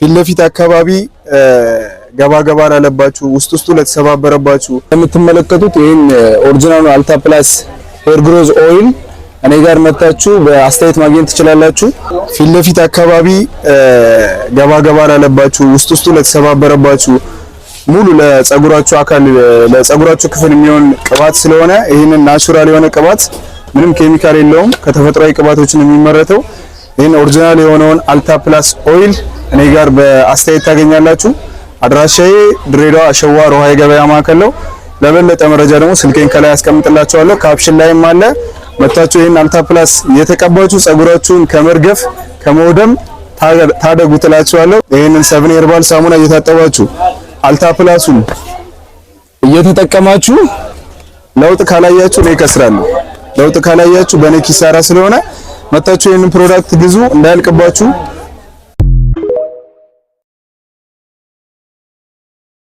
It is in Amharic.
ፊት ለፊት አካባቢ ገባ ገባ ላለባችሁ ውስጡ ለተሰባበረባችሁ የምትመለከቱት ይሄን ኦሪጂናል አልታ ፕላስ ሄር ግሮዝ ኦይል እኔ ጋር መጣችሁ በአስተያየት ማግኘት ትችላላችሁ። ፊት ለፊት አካባቢ ገባ ገባ ላለባችሁ ውስጡ ለተሰባበረባችሁ ሙሉ ለፀጉራችሁ አካል ለፀጉራችሁ ክፍል የሚሆን ቅባት ስለሆነ ይሄንን ናቹራል የሆነ ቅባት ምንም ኬሚካል የለውም ከተፈጥሯዊ ቅባቶችን የሚመረተው ይሄን ኦሪጂናል የሆነውን አልታ ፕላስ ኦይል እኔ ጋር በአስተያየት ታገኛላችሁ። አድራሻዬ ድሬዳዋ አሸዋ ሮሃ የገበያ ማዕከል ነው። ለበለጠ መረጃ ደግሞ ስልኬን ከላይ አስቀምጥላችኋለሁ። ካፕሽን ላይም አለ። መጣችሁ ይሄን አልታ ፕላስ የተቀባችሁ ፀጉራችሁን ከመርገፍ ከመውደም ታደጉ ትላችኋለሁ። ይሄንን 7 ሄርባል ሳሙና እየታጠባችሁ አልታ ፕላሱን እየተጠቀማችሁ ለውጥ ካላያችሁ ነው ይከስራሉ። ለውጥ ካላያችሁ በኔ ኪሳራ ስለሆነ መጣችሁ ይሄንን ፕሮዳክት ግዙ እንዳያልቅባችሁ።